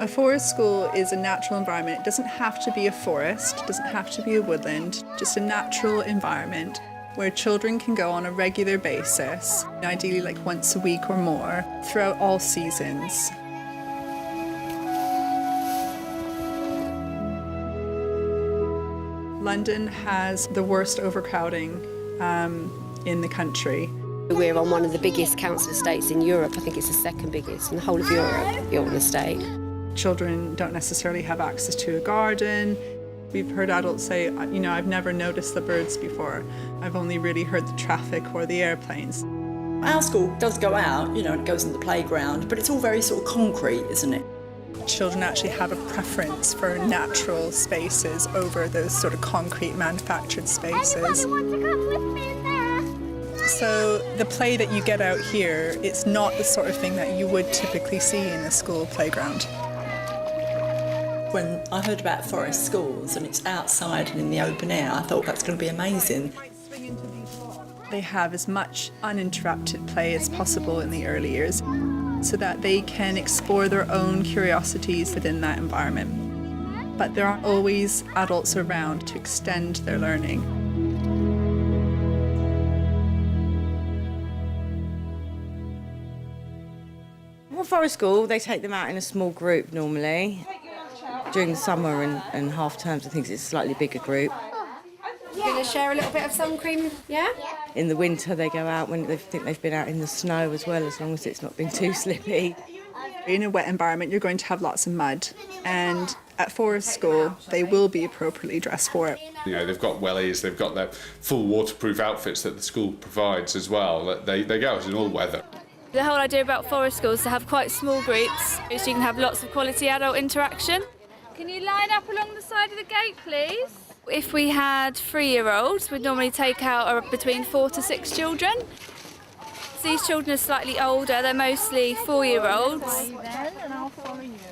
A forest school is a natural environment. It doesn't have to be a forest, it doesn't have to be a woodland, just a natural environment where children can go on a regular basis, ideally like once a week or more, throughout all seasons. London has the worst overcrowding in the country. We're on one of the biggest council estates in Europe. I think it's the second biggest in the whole of Europe, you're on an estate. Children don't necessarily have access to a garden. We've heard adults say, I've never noticed the birds before. I've only really heard the traffic or the airplanes. Our school does go out, it goes in the playground, but it's all very sort of concrete, isn't it? Children actually have a preference for natural spaces over those sort of concrete manufactured spaces. Anybody want to come with me in there? So the play that you get out here, it's not the sort of thing that you would typically see in a school playground. When I heard about forest schools and it's outside and in the open air, I thought that's going to be amazing. They have as much uninterrupted play as possible in the early years so that they can explore their own curiosities within that environment. But there are always adults around to extend their learning. Well, forest school, they take them out in a small group normally. During the summer and half terms, I think it's a slightly bigger group. You're going to share a little bit of sun cream, yeah? In the winter, they go out when they think they've been out in the snow as well, as long as it's not been too slippy. In a wet environment, you're going to have lots of mud, and at forest school, they will be appropriately dressed for it. They've got wellies, they've got their full waterproof outfits that the school provides as well. They go out in all weather. The whole idea about forest schools is to have quite small groups, so you can have lots of quality adult interaction. Can you line up along the side of the gate, please? If we had 3-year-olds, we'd normally take out between 4 to 6 children. These children are slightly older, they're mostly 4-year-olds.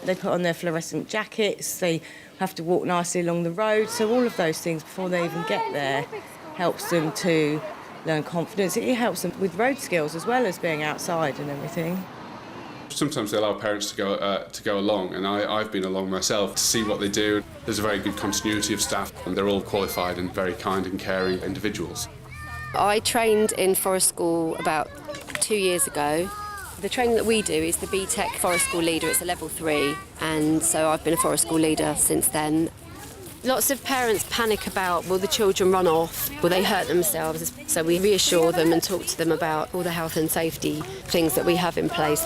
They put on their fluorescent jackets, they have to walk nicely along the road, so all of those things before they even get there helps them to learn confidence. It helps them with road skills as well as being outside and everything. Sometimes they allow parents to go along, and I've been along myself to see what they do. There's a very good continuity of staff, and they're all qualified and very kind and caring individuals. I trained in forest school about 2 years ago. The training that we do is the BTEC Forest School Leader. It's a level 3, and so I've been a forest school leader since then. Lots of parents panic about, will the children run off? Will they hurt themselves? So we reassure them and talk to them about all the health and safety things that we have in place.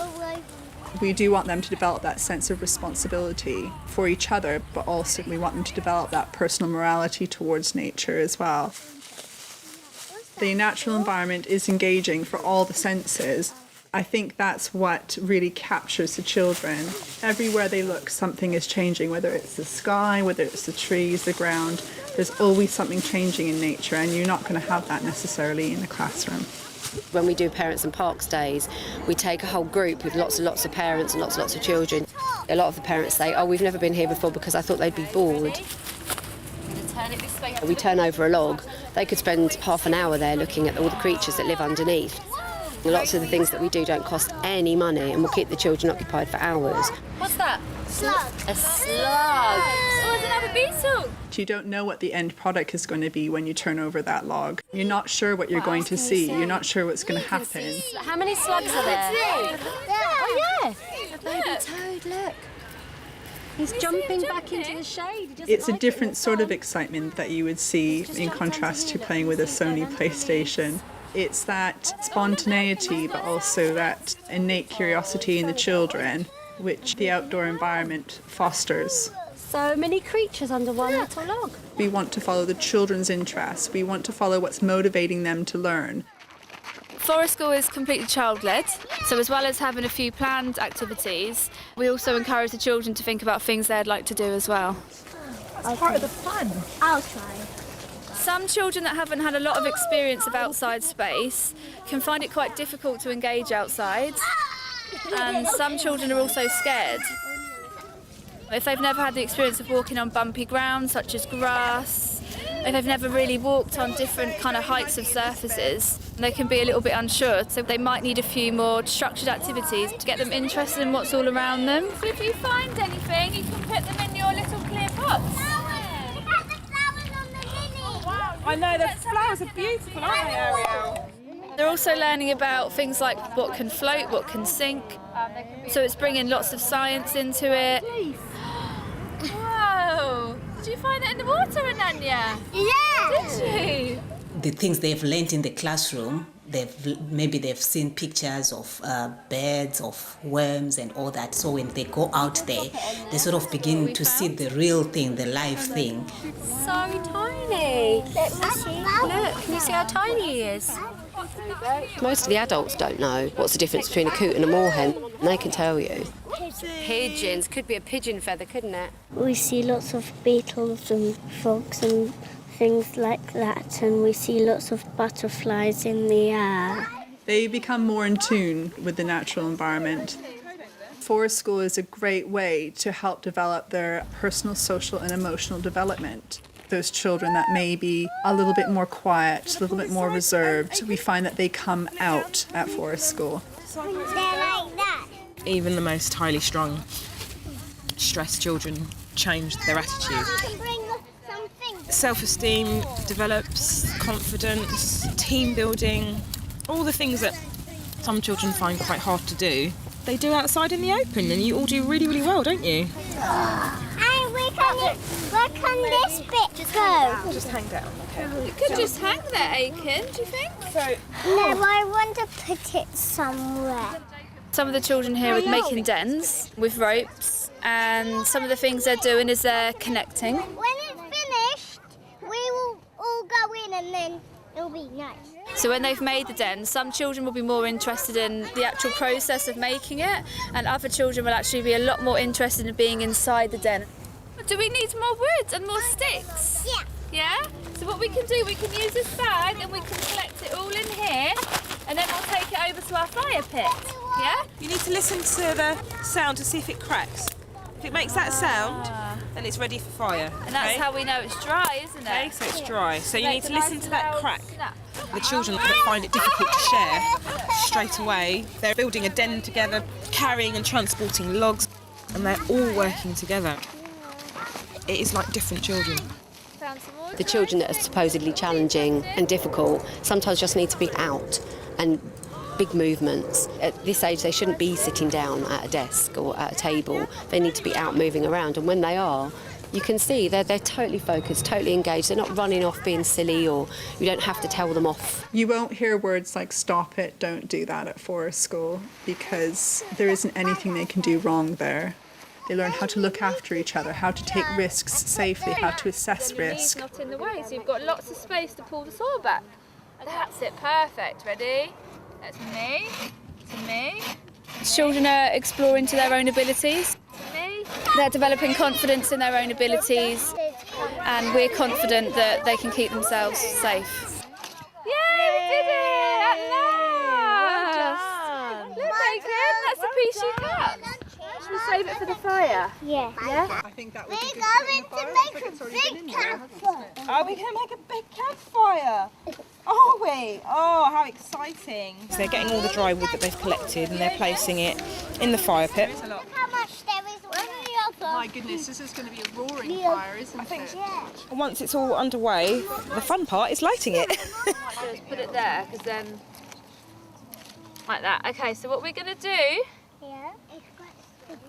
We do want them to develop that sense of responsibility for each other, but also we want them to develop that personal morality towards nature as well. The natural environment is engaging for all the senses. I think that's what really captures the children. Everywhere they look, something is changing, whether it's the sky, whether it's the trees, the ground. There's always something changing in nature, and you're not going to have that necessarily in the classroom. When we do Parents and Parks Days, we take a whole group with lots and lots of parents and lots of children. A lot of the parents say, we've never been here before because I thought they'd be bored. We turn over a log. They could spend half an hour there looking at all the creatures that live underneath. Lots of the things that we do don't cost any money and will keep the children occupied for hours. What's that? Slug. A slug. Oh, it's another beetle. You don't know what the end product is going to be when you turn over that log. You're not sure what you're going to see. You're not sure what's going to happen. How many slugs are there? Oh, yeah. A baby Toad, look. He's jumping back into the shade. It's a different sort of excitement that you would see in contrast to playing with a Sony PlayStation. It's that spontaneity, but also that innate curiosity in the children, which the outdoor environment fosters. So many creatures under one little log. We want to follow the children's interests. We want to follow what's motivating them to learn. Forest school is completely child-led, so as well as having a few planned activities, we also encourage the children to think about things they'd like to do as well. That's part of the fun. I'll try. Some children that haven't had a lot of experience of outside space can find it quite difficult to engage outside, and some children are also scared. If they've never had the experience of walking on bumpy ground, such as grass, If they've never really walked on different kind of heights of surfaces, they can be a little bit unsure. So they might need a few more structured activities to get them interested in what's all around them. So if you find anything, you can put them in your little clear pots. I know, the flowers are beautiful, aren't they, Ariel? They're also learning about things like what can float, what can sink. So it's bringing lots of science into it. Wow! Did you find that in the water, Ananya? Yeah! Did you? The things they've learnt in the classroom, maybe they've seen pictures of birds, of worms and all that. So when they go out there, they sort of begin to see the real thing, the live thing. So tiny. Look, can you see how tiny he is? Most of the adults don't know what's the difference between a coot and a moorhen, and they can tell you. Pigeons, could be a pigeon feather, couldn't it? We see lots of beetles and frogs and things like that, and we see lots of butterflies in the air. They become more in tune with the natural environment. Forest School is a great way to help develop their personal, social and emotional development. Those children that may be a little bit more quiet, a little bit more reserved, we find that they come out at Forest School. They're like that. Even the most highly strung, stressed children change their attitude. Self-esteem develops, confidence, team building, all the things that some children find quite hard to do, they do outside in the open, and you all do really, really well, don't you? And where can this bit go? Just hang down, okay? You could just hang there, Aiken, do you think? No, I want to put it somewhere. Some of the children here are making dens with ropes, and some of the things they're doing is they're connecting. When it's finished, we will all go in and then it'll be nice. So when they've made the den, some children will be more interested in the actual process of making it, and other children will actually be a lot more interested in being inside the den. Do we need more wood and more sticks? Yeah. Yeah? So what we can do, we can use this bag and we can collect it all in here, and then we'll take it over to our fire pit. Yeah? You need to listen to the sound to see if it cracks. If it makes that sound, then it's ready for fire. And that's okay? how we know it's dry, isn't it? Okay, so it's dry. So you need to listen to that crack. Snap. The children that find it difficult to share straight away, they're building a den together, carrying and transporting logs, and they're all working together. It is like different children. The children that are supposedly challenging and difficult sometimes just need to be out and big movements. At this age, they shouldn't be sitting down at a desk or at a table. They need to be out moving around, and when they are, you can see they're totally focused, totally engaged. They're not running off being silly, or you don't have to tell them off. You won't hear words like stop it, don't do that at Forest School, because there isn't anything they can do wrong there. They learn how to look after each other, how to take risks safely, how to assess Then your knee's risk. not in the way, so you've got lots of space to pull the saw back. That's it, perfect. Ready? That's me. To me. Children are exploring to their own abilities. To me. They're developing confidence in their own abilities, and we're confident that they can keep themselves safe. Yay, we did it! At last! Look, Aiken, that's a piece you cut. Should we save it for the fire? Yeah. Yeah? I think that would be We're going to make a big campfire. Are we going to make a big campfire? Are we? Oh, how exciting. So they're getting all the dry wood that they've collected and they're placing it in the fire pit. Look how much there is on the other. My goodness, this is going to be a roaring fire, isn't it? Yeah. Once it's all underway, the fun part is lighting it. Just put it there, because then, like that. Okay, so what we're going to do, Yeah.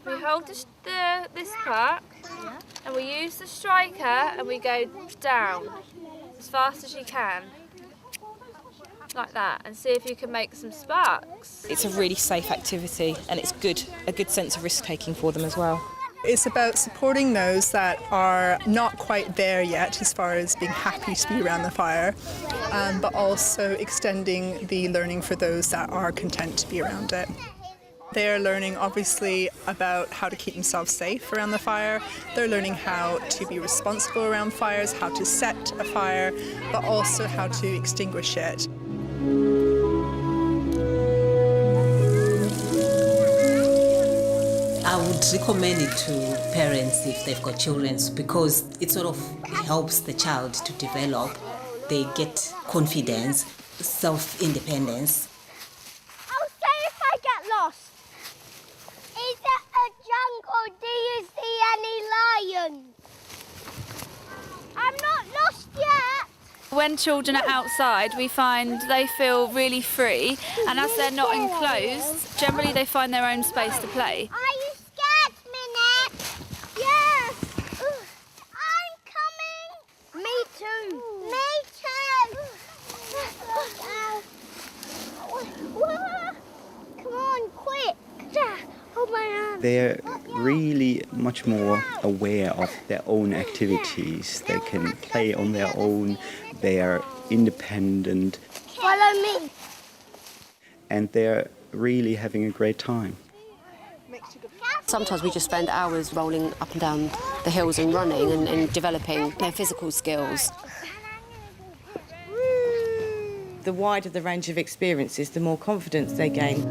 we hold this part, and we use the striker, and we go down as fast as you can. Like that, and see if you can make some sparks. It's a really safe activity and it's a good sense of risk taking for them as well. It's about supporting those that are not quite there yet as far as being happy to be around the fire, but also extending the learning for those that are content to be around it. They're learning obviously about how to keep themselves safe around the fire. They're learning how to be responsible around fires, how to set a fire, but also how to extinguish it. I would recommend it to parents, if they've got children, because it sort of helps the child to develop. They get confidence, self-independence. I'll say if I get lost. Is it a jungle? Do you see any lions? I'm not lost yet. When children are outside, we find they feel really free, and as they're not enclosed, generally they find their own space to play. Are you scared, Minette? Yes. I'm coming. Me too. Me too. Come on, quick. Hold my hand. They're really much more aware of their own activities. They can play on their own. They are independent. Follow me. And they're really having a great time. Sometimes we just spend hours rolling up and down the hills and running and developing their physical skills. The wider the range of experiences, the more confidence they gain.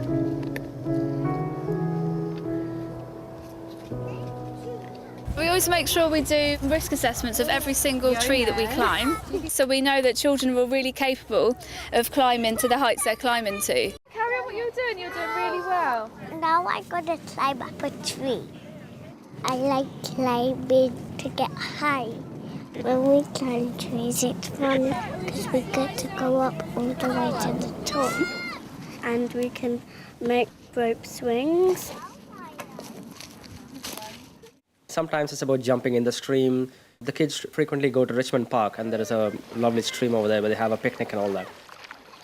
We always make sure we do risk assessments of every single tree that we climb, so we know that children are really capable of climbing to the heights they're climbing to. Carry on what you're doing really well. Now I'm going to climb up a tree. I like climbing to get high. When we climb trees, it's fun because we get to go up all the way to the top. And we can make rope swings. Sometimes it's about jumping in the stream. The kids frequently go to Richmond Park, and there is a lovely stream over there where they have a picnic and all that.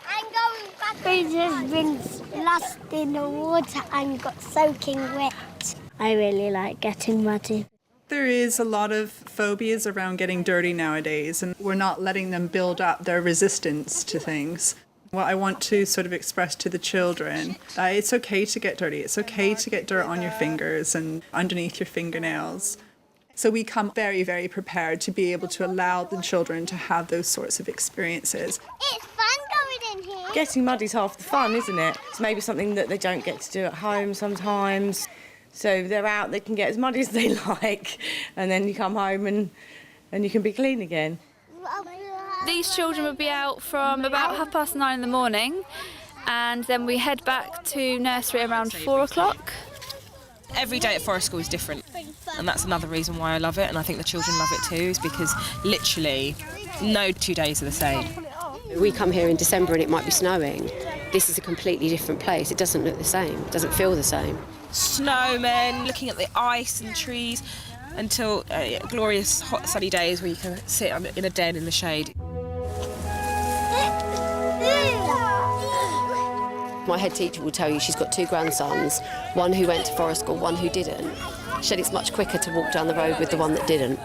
I'm going back. We just been splashed in the water and got soaking wet. I really like getting muddy. There is a lot of phobias around getting dirty nowadays, and we're not letting them build up their resistance to things. What I want to sort of express to the children, that it's okay to get dirty. It's okay to get dirt on your fingers and underneath your fingernails. So we come very, very prepared to be able to allow the children to have those sorts of experiences. It's fun going in here. Getting muddy's half the fun, isn't it? It's maybe something that they don't get to do at home sometimes. So they're out, they can get as muddy as they like, and then you come home and you can be clean again. These children would be out from about 9:30 in the morning, and then we head back to nursery around 4 o'clock. Every day at Forest School is different, and that's another reason why I love it, and I think the children love it too, is because literally no 2 days are the same. We come here in December and it might be snowing. This is a completely different place. It doesn't look the same, it doesn't feel the same. Snowmen, looking at the ice and trees, until glorious hot sunny days where you can sit in a den in the shade. My head teacher will tell you she's got 2 grandsons, one who went to Forest School, one who didn't. She said it's much quicker to walk down the road with the one that didn't,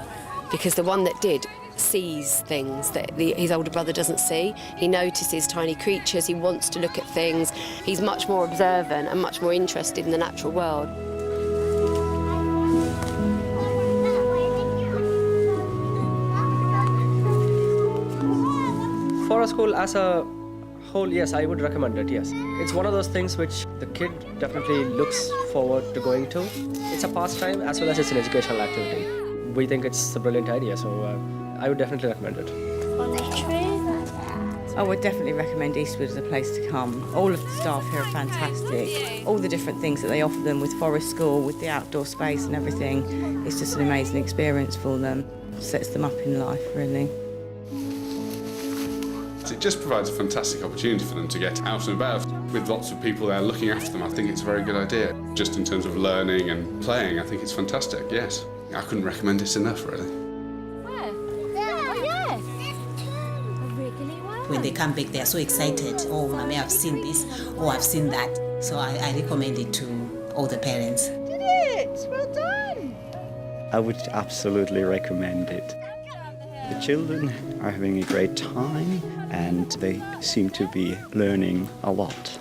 because the one that did sees things that his older brother doesn't see. He notices tiny creatures, he wants to look at things. He's much more observant and much more interested in the natural world. Forest School as a whole, yes, I would recommend it, yes. It's one of those things which the kid definitely looks forward to going to. It's a pastime as well as it's an educational activity. We think it's a brilliant idea, so I would definitely recommend it. I would definitely recommend Eastwood as a place to come. All of the staff here are fantastic. All the different things that they offer them with Forest School, with the outdoor space and everything, it's just an amazing experience for them. It sets them up in life, really. It just provides a fantastic opportunity for them to get out and about with lots of people there looking after them. I think it's a very good idea. Just in terms of learning and playing, I think it's fantastic, yes. I couldn't recommend it enough, really. When they come back, they are so excited. Oh, Mommy, I've seen this. Oh, I've seen that. So I recommend it to all the parents. Did it! Well done! I would absolutely recommend it. The children are having a great time and they seem to be learning a lot.